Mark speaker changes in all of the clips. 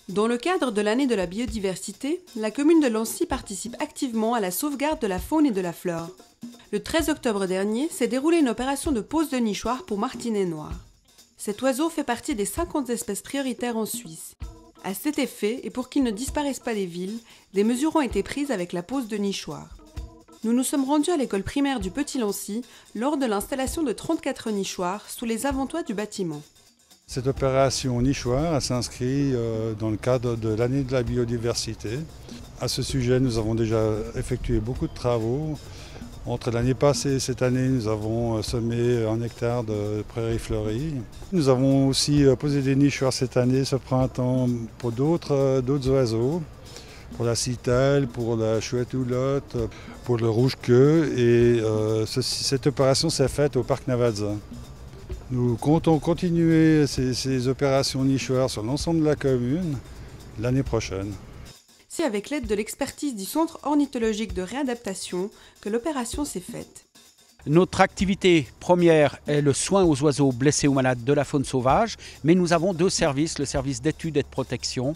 Speaker 1: Dans le cadre de l'année de la biodiversité, la commune de Lancy participe activement à la sauvegarde de la faune et de la flore. Le 13 octobre dernier s'est déroulée une opération de pose de nichoirs pour martinet noir. Cet oiseau fait partie des 50 espèces prioritaires en Suisse. À cet effet, et pour qu'il ne disparaisse pas des villes, des mesures ont été prises avec la pose de nichoirs. Nous nous sommes rendus à l'école primaire du Petit Lancy lors de l'installation de 34 nichoirs sous les avant-toits du bâtiment.
Speaker 2: Cette opération nichoir s'inscrit dans le cadre de l'année de la biodiversité. À ce sujet, nous avons déjà effectué beaucoup de travaux. Entre l'année passée et cette année, nous avons semé 1 hectare de prairies fleuries. Nous avons aussi posé des nichoirs cette année, ce printemps, pour d'autres oiseaux, pour la citelle, pour la chouette houlotte, pour le rouge-queue. Et cette opération s'est faite au parc Navazza. Nous comptons continuer ces opérations nichoirs sur l'ensemble de la commune l'année prochaine.
Speaker 1: C'est avec l'aide de l'expertise du Centre ornithologique de réadaptation que l'opération s'est faite.
Speaker 3: Notre activité première est le soin aux oiseaux blessés ou malades de la faune sauvage, mais nous avons 2 services, le service d'études et de protection,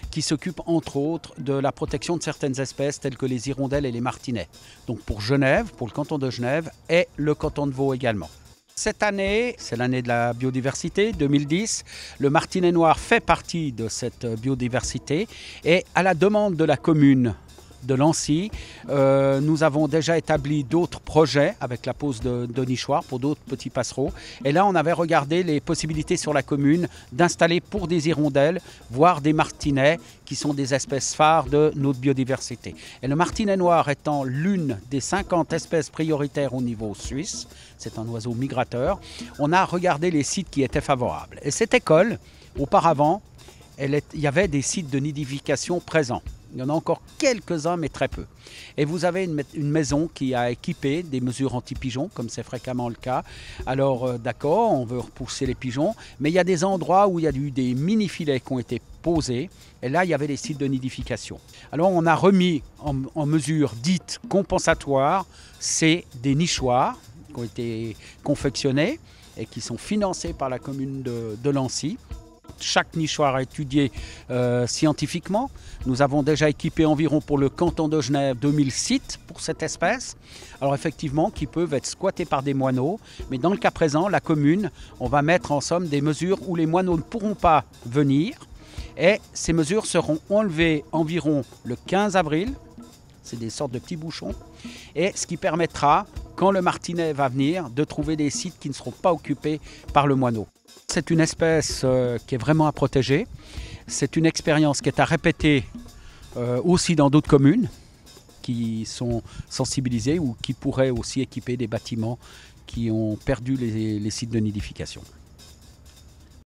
Speaker 3: qui s'occupe entre autres de la protection de certaines espèces telles que les hirondelles et les martinets. Donc pour Genève, pour le canton de Genève et le canton de Vaud également. Cette année, c'est l'année de la biodiversité, 2010. Le martinet noir fait partie de cette biodiversité et à la demande de la commune de Lancy, nous avons déjà établi d'autres projets avec la pose de nichoirs pour d'autres petits passereaux. Et là, on avait regardé les possibilités sur la commune d'installer pour des hirondelles, voire des martinets, qui sont des espèces phares de notre biodiversité. Et le martinet noir étant l'une des 50 espèces prioritaires au niveau suisse, c'est un oiseau migrateur, on a regardé les sites qui étaient favorables. Et cette école, auparavant, il y avait des sites de nidification présents. Il y en a encore quelques-uns, mais très peu. Et vous avez une maison qui a équipé des mesures anti-pigeons, comme c'est fréquemment le cas. Alors, d'accord, on veut repousser les pigeons, mais il y a des endroits où il y a eu des mini-filets qui ont été posés. Et là, il y avait des sites de nidification. Alors, on a remis en mesure dite compensatoire, c'est des nichoirs qui ont été confectionnés et qui sont financés par la commune de Lancy. Chaque nichoir est étudié scientifiquement. Nous avons déjà équipé environ pour le canton de Genève 2000 sites pour cette espèce. Alors effectivement, qui peuvent être squattés par des moineaux. Mais dans le cas présent, la commune, on va mettre en somme des mesures où les moineaux ne pourront pas venir. Et ces mesures seront enlevées environ le 15 avril. C'est des sortes de petits bouchons. Et ce qui permettra, quand le martinet va venir, de trouver des sites qui ne seront pas occupés par le moineau. C'est une espèce qui est vraiment à protéger. C'est une expérience qui est à répéter aussi dans d'autres communes qui sont sensibilisées ou qui pourraient aussi équiper des bâtiments qui ont perdu les sites de nidification.